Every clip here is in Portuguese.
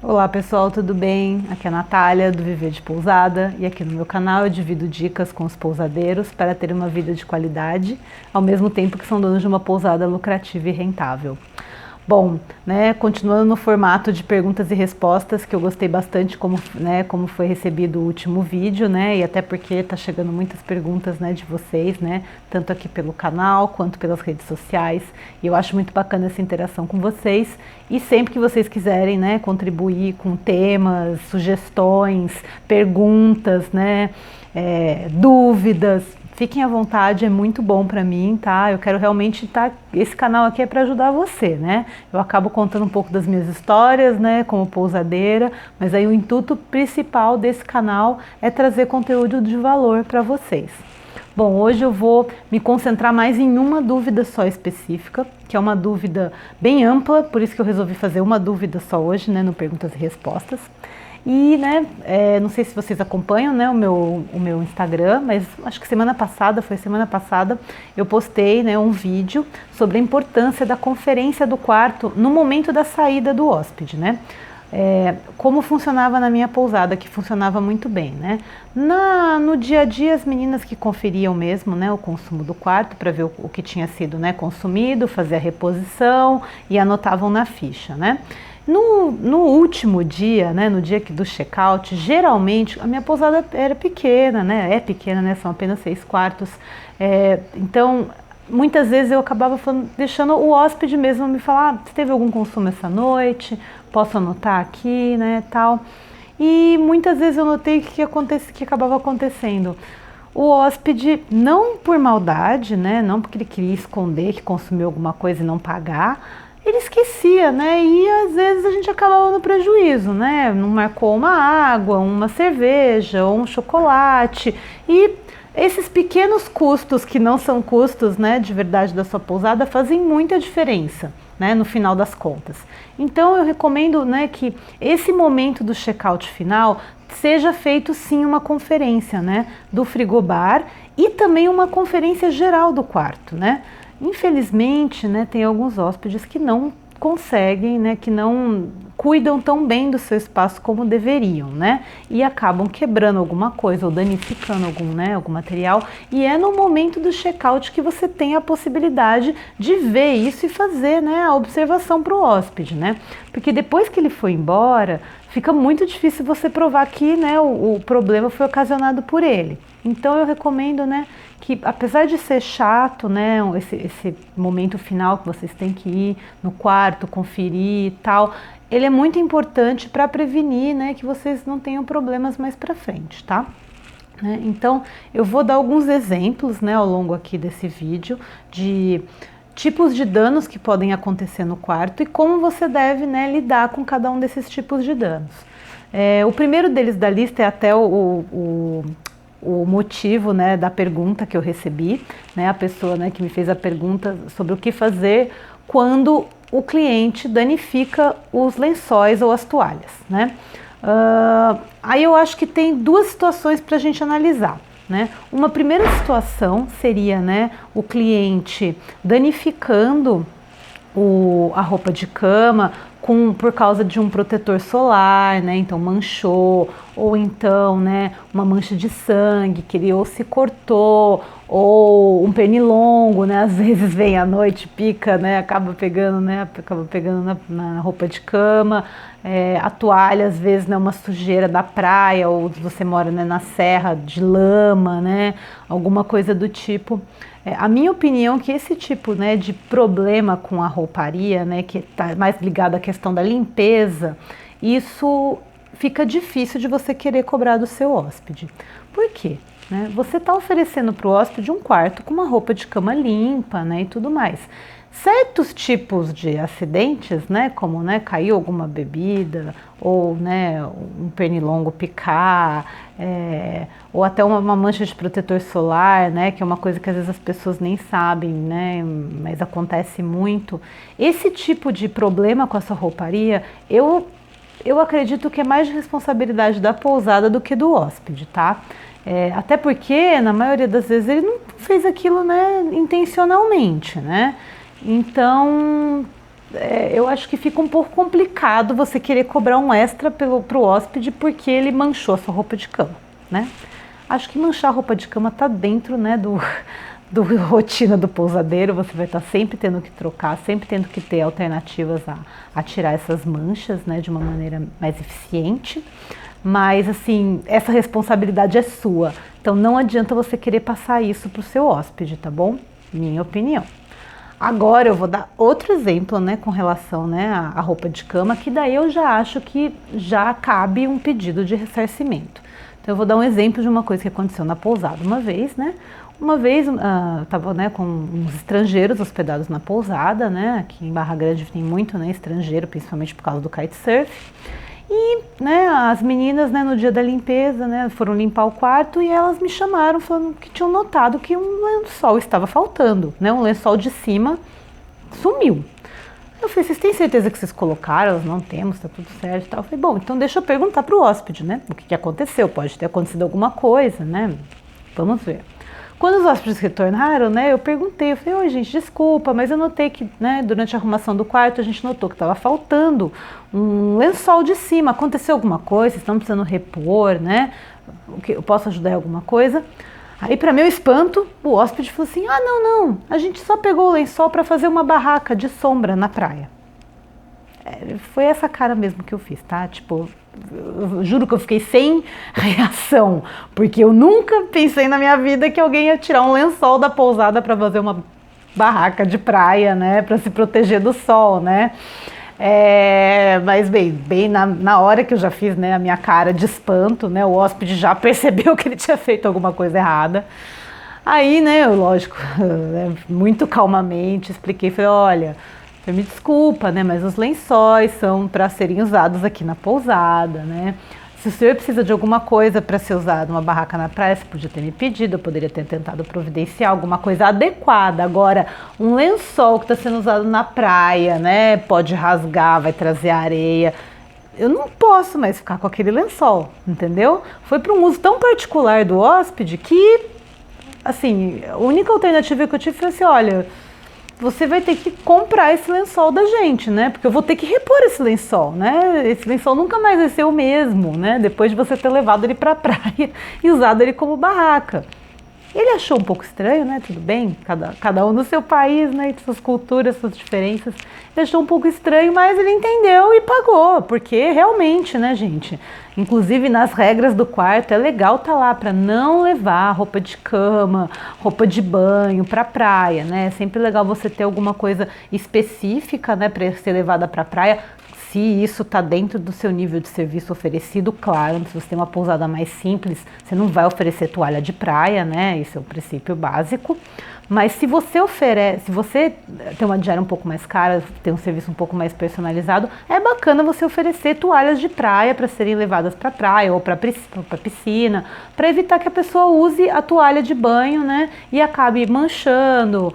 Olá pessoal, tudo bem? Aqui é a Natália do Viver de Pousada e aqui no meu canal eu divido dicas com os pousadeiros para ter uma vida de qualidade, ao mesmo tempo que são donos de uma pousada lucrativa e rentável. Bom, continuando no formato de perguntas e respostas, que eu gostei bastante como foi recebido o último vídeo, e até porque está chegando muitas perguntas de vocês, tanto aqui pelo canal quanto pelas redes sociais, e eu acho muito bacana essa interação com vocês, e sempre que vocês quiserem contribuir com temas, sugestões, perguntas, dúvidas, fiquem à vontade, é muito bom para mim, tá? Eu quero realmente esse canal aqui é para ajudar você, Eu acabo contando um pouco das minhas histórias, como pousadeira, mas aí o intuito principal desse canal é trazer conteúdo de valor para vocês. Bom, hoje eu vou me concentrar mais em uma dúvida só específica, que é uma dúvida bem ampla, por isso que eu resolvi fazer uma dúvida só hoje, no Perguntas e Respostas. E, não sei se vocês acompanham, o meu Instagram, mas acho que semana passada, eu postei, um vídeo sobre a importância da conferência do quarto no momento da saída do hóspede, como funcionava na minha pousada, que funcionava muito bem, No dia a dia, as meninas que conferiam mesmo, o consumo do quarto para ver o que tinha sido, consumido, fazer a reposição e anotavam na ficha, No último dia, no dia do check-out, geralmente a minha pousada era pequena, é pequena, são apenas 6 quartos, então muitas vezes eu acabava deixando o hóspede mesmo me falar, você teve algum consumo essa noite, posso anotar aqui, tal, e muitas vezes eu notei que acabava acontecendo. O hóspede, não por maldade, não porque ele queria esconder que consumiu alguma coisa e não pagar, ele esquecia, e às vezes a gente acabava no prejuízo, não marcou uma água, uma cerveja ou um chocolate, e esses pequenos custos que não são custos, de verdade da sua pousada fazem muita diferença, no final das contas. Então eu recomendo, que esse momento do check-out final seja feito sim uma conferência, do frigobar e também uma conferência geral do quarto, Infelizmente, tem alguns hóspedes que não conseguem, que não cuidam tão bem do seu espaço como deveriam, e acabam quebrando alguma coisa ou danificando algum material, e é no momento do check-out que você tem a possibilidade de ver isso e fazer, a observação para o hóspede, porque depois que ele foi embora, fica muito difícil você provar que, o problema foi ocasionado por ele. Então eu recomendo, que apesar de ser chato, esse momento final que vocês têm que ir no quarto, conferir e tal, ele é muito importante para prevenir, que vocês não tenham problemas mais para frente, tá? Então eu vou dar alguns exemplos, ao longo aqui desse vídeo de tipos de danos que podem acontecer no quarto e como você deve, lidar com cada um desses tipos de danos. O primeiro deles da lista é até o motivo, da pergunta que eu recebi, a pessoa, que me fez a pergunta sobre o que fazer quando o cliente danifica os lençóis ou as toalhas, aí eu acho que tem duas situações para a gente analisar, Uma primeira situação seria, o cliente danificando a roupa de cama por causa de um protetor solar, então manchou, ou então, uma mancha de sangue que ele ou se cortou, ou um pernilongo, às vezes vem à noite, pica, acaba pegando na roupa de cama, a toalha às vezes uma sujeira da praia, ou você mora na serra de lama, alguma coisa do tipo. A minha opinião é que esse tipo de problema com a rouparia, que está mais ligado à questão da limpeza, isso fica difícil de você querer cobrar do seu hóspede. Por quê? Você está oferecendo para o hóspede um quarto com uma roupa de cama limpa, e tudo mais. Certos tipos de acidentes, como caiu alguma bebida, ou um pernilongo picar, ou até uma mancha de protetor solar, que é uma coisa que às vezes as pessoas nem sabem, mas acontece muito. Esse tipo de problema com essa rouparia, eu acredito que é mais de responsabilidade da pousada do que do hóspede, tá? Até porque, na maioria das vezes, ele não fez aquilo intencionalmente, Então, eu acho que fica um pouco complicado você querer cobrar um extra pro hóspede porque ele manchou a sua roupa de cama, né? Acho que manchar a roupa de cama tá dentro, né, do rotina do pousadeiro. Você vai estar sempre tendo que trocar, sempre tendo que ter alternativas a tirar essas manchas, né, de uma maneira mais eficiente. Mas, assim, essa responsabilidade é sua. Então, não adianta você querer passar isso para o seu hóspede, tá bom? Minha opinião. Agora, eu vou dar outro exemplo, né, com relação, né, à roupa de cama, que daí eu já acho que já cabe um pedido de ressarcimento. Então, eu vou dar um exemplo de uma coisa que aconteceu na pousada uma vez, né? Uma vez, estava, né, com uns estrangeiros hospedados na pousada, né? Aqui em Barra Grande tem muito, né, estrangeiro, principalmente por causa do kitesurf. E, né, as meninas, né, no dia da limpeza, né, foram limpar o quarto e elas me chamaram falando que tinham notado que um lençol estava faltando, né, um lençol de cima sumiu. Eu falei, vocês têm certeza que vocês colocaram? Elas, não temos, tá tudo certo e tal. Eu falei, bom, então deixa eu perguntar pro hóspede, né, o que aconteceu, pode ter acontecido alguma coisa, né, vamos ver. Quando os hóspedes retornaram, né, eu perguntei, eu falei, oi gente, desculpa, mas eu notei que, né, durante a arrumação do quarto a gente notou que estava faltando um lençol de cima, aconteceu alguma coisa, vocês estão precisando repor, né, eu posso ajudar em alguma coisa? Aí, para meu espanto, o hóspede falou assim, não, a gente só pegou o lençol para fazer uma barraca de sombra na praia. Foi essa cara mesmo que eu fiz, tá? Tipo, eu juro que eu fiquei sem reação, porque eu nunca pensei na minha vida que alguém ia tirar um lençol da pousada para fazer uma barraca de praia, né? Para se proteger do sol, né? Mas bem na hora que eu já fiz, né, a minha cara de espanto, né? O hóspede já percebeu que ele tinha feito alguma coisa errada. Aí, né, eu, lógico, muito calmamente expliquei, falei, olha, me desculpa, né, mas os lençóis são para serem usados aqui na pousada, né? Se o senhor precisa de alguma coisa para ser usado numa barraca na praia, você podia ter me pedido, eu poderia ter tentado providenciar alguma coisa adequada. Agora, um lençol que está sendo usado na praia, né, pode rasgar, vai trazer areia. Eu não posso mais ficar com aquele lençol, entendeu? Foi para um uso tão particular do hóspede que, assim, a única alternativa que eu tive foi assim, olha, você vai ter que comprar esse lençol da gente, né? Porque eu vou ter que repor esse lençol, né? Esse lençol nunca mais vai ser o mesmo, né? Depois de você ter levado ele para a praia e usado ele como barraca. Ele achou um pouco estranho, né? Tudo bem, cada um no seu país, né? E suas culturas, suas diferenças. Ele achou um pouco estranho, mas ele entendeu e pagou, porque realmente, né, gente? Inclusive nas regras do quarto é legal estar lá para não levar roupa de cama, roupa de banho para a praia, né? É sempre legal você ter alguma coisa específica, né, para ser levada para a praia. Se isso está dentro do seu nível de serviço oferecido, claro, se você tem uma pousada mais simples, você não vai oferecer toalha de praia, né? Esse é o princípio básico. Mas se você oferece, se você tem uma diária um pouco mais cara, tem um serviço um pouco mais personalizado, é bacana você oferecer toalhas de praia para serem levadas para a praia ou para a piscina, para evitar que a pessoa use a toalha de banho, né? E acabe manchando,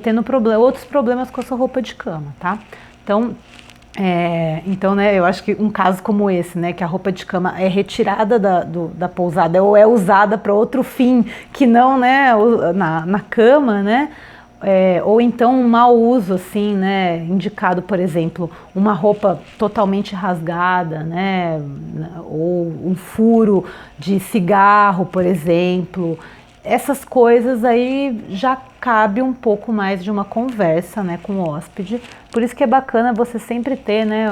tendo outros problemas com a sua roupa de cama, tá? Então, né, eu acho que um caso como esse, né, que a roupa de cama é retirada da pousada ou é usada para outro fim que não, né, na cama, né, ou então um mau uso, assim, né, indicado, por exemplo, uma roupa totalmente rasgada, né, ou um furo de cigarro, por exemplo. Essas coisas aí já cabe um pouco mais de uma conversa, né, com o hóspede. Por isso que é bacana você sempre ter, né,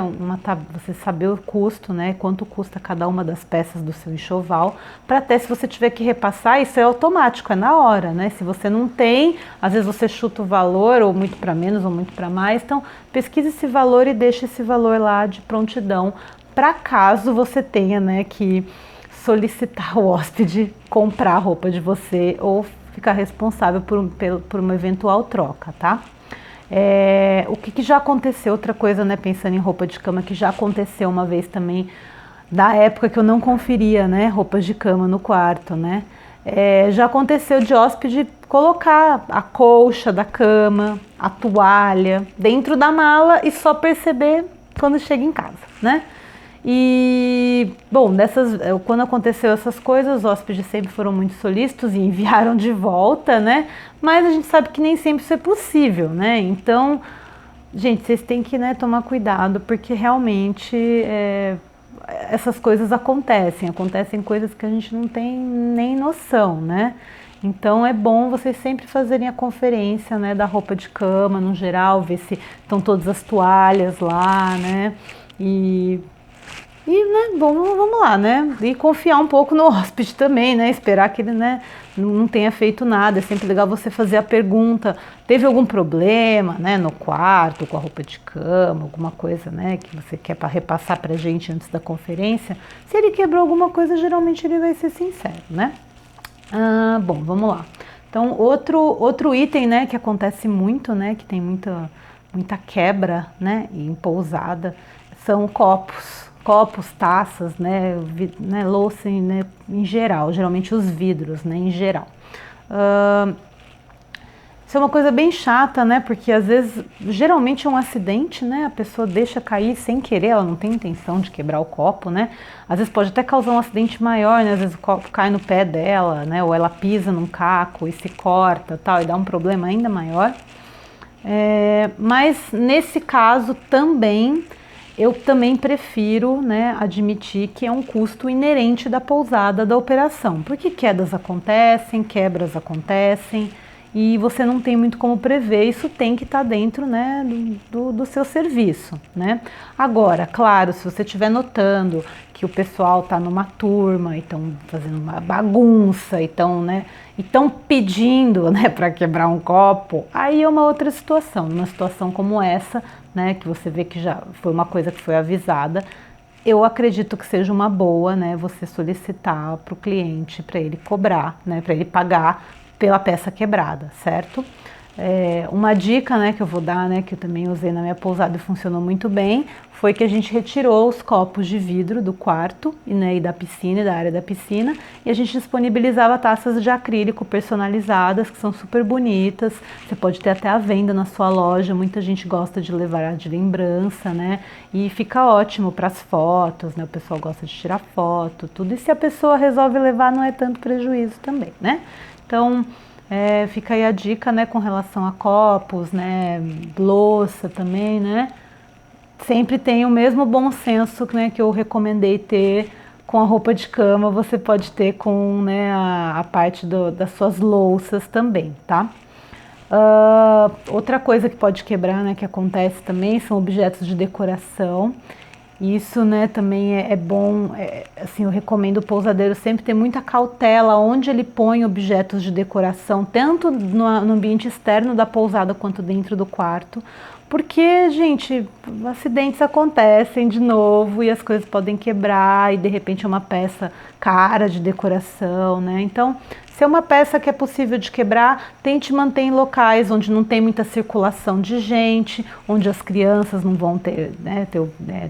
você saber o custo, né, quanto custa cada uma das peças do seu enxoval, para até se você tiver que repassar, isso é automático, é na hora, né? Se você não tem, às vezes você chuta o valor, ou muito para menos, ou muito para mais. Então, pesquise esse valor e deixe esse valor lá de prontidão, para caso você tenha, né, que solicitar o hóspede comprar a roupa de você ou ficar responsável por uma eventual troca, tá? O que já aconteceu, outra coisa, né, pensando em roupa de cama, que já aconteceu uma vez também, da época que eu não conferia, né, roupas de cama no quarto, né? Já aconteceu de hóspede colocar a colcha da cama, a toalha dentro da mala e só perceber quando chega em casa, né? E, bom, quando aconteceu essas coisas, os hóspedes sempre foram muito solícitos e enviaram de volta, né? Mas a gente sabe que nem sempre isso é possível, né? Então, gente, vocês têm que, né, tomar cuidado, porque realmente essas coisas acontecem coisas que a gente não tem nem noção, né? Então é bom vocês sempre fazerem a conferência, né, da roupa de cama no geral, ver se estão todas as toalhas lá, né? Né, vamos lá, né? E confiar um pouco no hóspede também, né? Esperar que ele, né, não tenha feito nada. É sempre legal você fazer a pergunta: teve algum problema, né, no quarto, com a roupa de cama, alguma coisa, né, que você quer para repassar para a gente antes da conferência? Se ele quebrou alguma coisa, geralmente ele vai ser sincero, né? Bom, vamos lá. Então, outro item, né, que acontece muito, né, que tem muita quebra, né, em pousada, são copos, taças, né, louça, né, em geral, geralmente os vidros, né, em geral. Isso é uma coisa bem chata, né, porque às vezes, geralmente é um acidente, né, a pessoa deixa cair sem querer, ela não tem intenção de quebrar o copo, né, às vezes pode até causar um acidente maior, né, às vezes o copo cai no pé dela, né, ou ela pisa num caco e se corta, tal, e dá um problema ainda maior. Mas nesse caso também, eu também prefiro, né, admitir que é um custo inerente da pousada, da operação, porque quedas acontecem, quebras acontecem e você não tem muito como prever, isso tem que estar dentro, né, do seu serviço, né. Agora, claro, se você estiver notando que o pessoal está numa turma e estão fazendo uma bagunça, e estão pedindo, né, para quebrar um copo, aí é uma outra situação. Numa situação como essa, né, que você vê que já foi uma coisa que foi avisada, eu acredito que seja uma boa, né, você solicitar para o cliente, para ele cobrar, né, para ele pagar pela peça quebrada, certo? Uma dica, né, que eu vou dar, né, que eu também usei na minha pousada e funcionou muito bem, foi que a gente retirou os copos de vidro do quarto, né, e da piscina e da área da piscina, e a gente disponibilizava taças de acrílico personalizadas, que são super bonitas. Você pode ter até à venda na sua loja, muita gente gosta de levar de lembrança, né, e fica ótimo para as fotos, né, o pessoal gosta de tirar foto, tudo, e se a pessoa resolve levar não é tanto prejuízo também, né. Então, fica aí a dica, né, com relação a copos, né, louça também, né, sempre tem o mesmo bom senso, né, que eu recomendei ter com a roupa de cama, você pode ter com, né, a parte das suas louças também, tá? Outra coisa que pode quebrar, né, que acontece também, são objetos de decoração. Isso, né, também é bom, assim, eu recomendo o pousadeiro sempre ter muita cautela onde ele põe objetos de decoração, tanto no ambiente externo da pousada quanto dentro do quarto, porque, gente, acidentes acontecem de novo e as coisas podem quebrar e de repente é uma peça cara de decoração, né? Então, se é uma peça que é possível de quebrar, tente manter em locais onde não tem muita circulação de gente, onde as crianças não vão ter, né,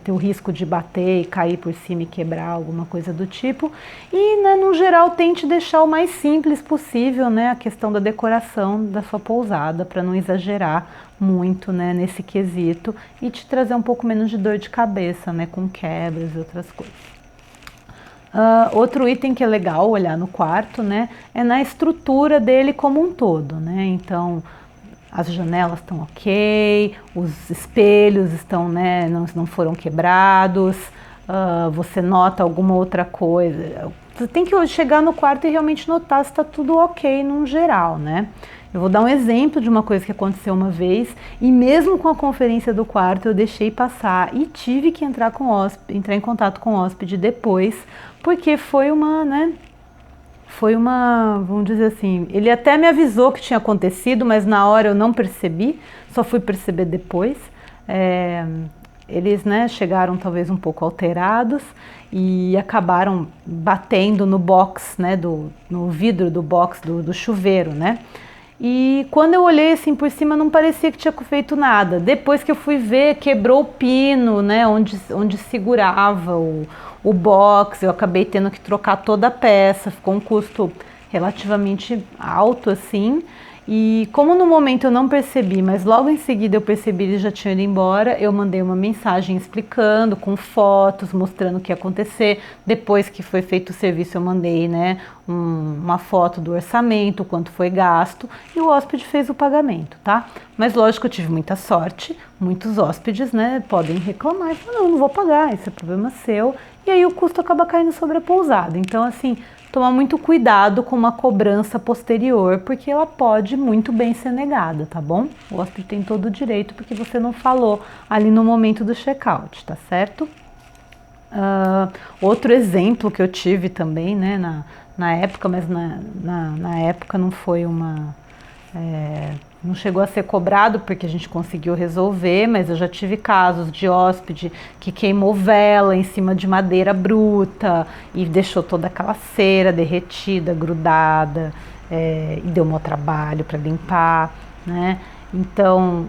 ter o risco de bater e cair por cima e quebrar, alguma coisa do tipo. E, né, no geral, tente deixar o mais simples possível, né, a questão da decoração da sua pousada, para não exagerar muito, né, nesse quesito e te trazer um pouco menos de dor de cabeça, né, com quebras e outras coisas. Outro item que é legal olhar no quarto, né, é na estrutura dele como um todo, né, então as janelas estão ok, os espelhos estão, né, não foram quebrados, você nota alguma outra coisa, você tem que chegar no quarto e realmente notar se está tudo ok num geral, né. Eu vou dar um exemplo de uma coisa que aconteceu uma vez e mesmo com a conferência do quarto eu deixei passar e tive que entrar em contato com o hóspede depois, porque foi uma, vamos dizer assim, ele até me avisou que tinha acontecido, mas na hora eu não percebi, só fui perceber depois. Eles, né, chegaram talvez um pouco alterados e acabaram batendo no box, né, no vidro do box do chuveiro, né. E quando eu olhei assim por cima não parecia que tinha feito nada. Depois que eu fui ver, quebrou o pino, né, onde segurava o box, eu acabei tendo que trocar toda a peça, ficou um custo relativamente alto assim. E como no momento eu não percebi, mas logo em seguida eu percebi que eles já tinham ido embora, eu mandei uma mensagem explicando, com fotos, mostrando o que ia acontecer. Depois que foi feito o serviço, eu mandei, né, uma foto do orçamento, quanto foi gasto, e o hóspede fez o pagamento, tá? Mas lógico, eu tive muita sorte, muitos hóspedes, né, podem reclamar e falar, não vou pagar, esse é problema seu, e aí o custo acaba caindo sobre a pousada. Então, assim, tomar muito cuidado com uma cobrança posterior, porque ela pode muito bem ser negada, tá bom? O hóspede tem todo o direito, porque você não falou ali no momento do check-out, tá certo? Outro exemplo que eu tive também, né, na época, mas na época não foi não chegou a ser cobrado porque a gente conseguiu resolver, mas eu já tive casos de hóspede que queimou vela em cima de madeira bruta e deixou toda aquela cera derretida, grudada, e deu maior trabalho para limpar, né? Então,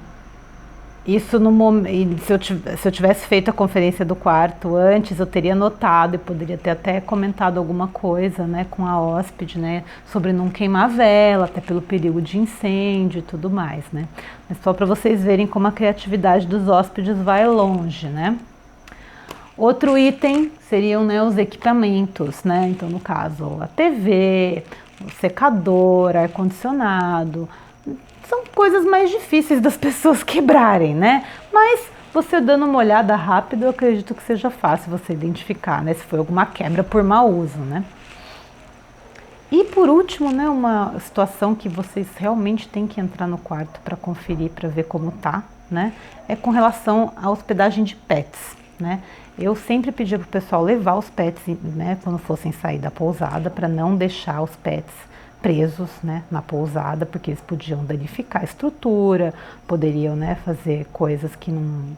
isso no momento, se eu tivesse feito a conferência do quarto antes, eu teria notado e poderia ter até comentado alguma coisa, né, com a hóspede, né, sobre não queimar vela, até pelo perigo de incêndio e tudo mais, né. Mas só para vocês verem como a criatividade dos hóspedes vai longe, né. Outro item seriam, né, os equipamentos, né, então no caso a TV, o secador, ar-condicionado. São coisas mais difíceis das pessoas quebrarem, né? Mas você dando uma olhada rápida, eu acredito que seja fácil você identificar, né? Se foi alguma quebra por mau uso, né? E por último, né, uma situação que vocês realmente têm que entrar no quarto para conferir, para ver como tá, né? É com relação à hospedagem de pets, né? Eu sempre pedia para o pessoal levar os pets, né, quando fossem sair da pousada, para não deixar os pets presos, né, na pousada, porque eles podiam danificar a estrutura, poderiam, né, fazer coisas que não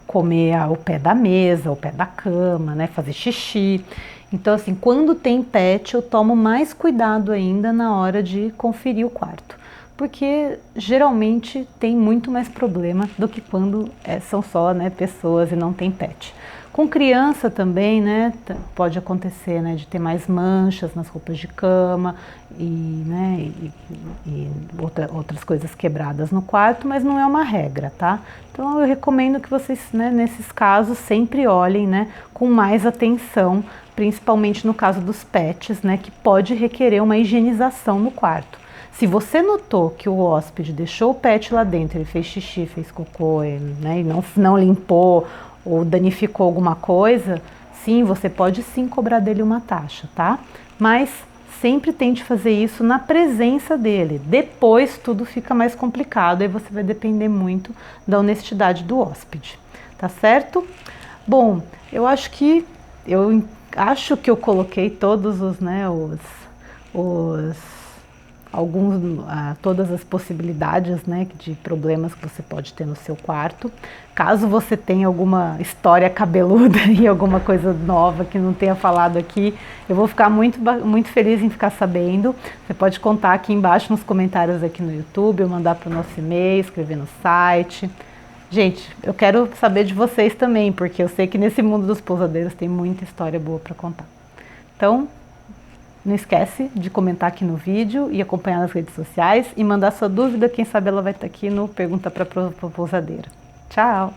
comer ao pé da mesa, ao pé da cama, né, fazer xixi. Então, assim, quando tem pet, eu tomo mais cuidado ainda na hora de conferir o quarto, porque geralmente tem muito mais problema do que quando são só, né, pessoas e não tem pet. Com criança também, né, pode acontecer, né, de ter mais manchas nas roupas de cama né, outras coisas quebradas no quarto, mas não é uma regra, tá? Então eu recomendo que vocês, né, nesses casos, sempre olhem, né, com mais atenção, principalmente no caso dos pets, né, que pode requerer uma higienização no quarto. Se você notou que o hóspede deixou o pet lá dentro, ele fez xixi, fez cocô, né, e não limpou, ou danificou alguma coisa, sim, você pode sim cobrar dele uma taxa, tá? Mas sempre tente fazer isso na presença dele. Depois tudo fica mais complicado e você vai depender muito da honestidade do hóspede, tá certo? Bom, eu acho que eu coloquei todos os, né, todas as possibilidades, né, de problemas que você pode ter no seu quarto. Caso você tenha alguma história cabeluda e alguma coisa nova que não tenha falado aqui, eu vou ficar muito feliz em ficar sabendo. Você pode contar aqui embaixo nos comentários aqui no YouTube, ou mandar para o nosso e-mail, escrever no site. Gente, eu quero saber de vocês também, porque eu sei que nesse mundo dos pousadeiros tem muita história boa para contar. Então, não esquece de comentar aqui no vídeo e acompanhar nas redes sociais e mandar sua dúvida, quem sabe ela vai estar aqui no Pergunta para a Pousadeira. Tchau!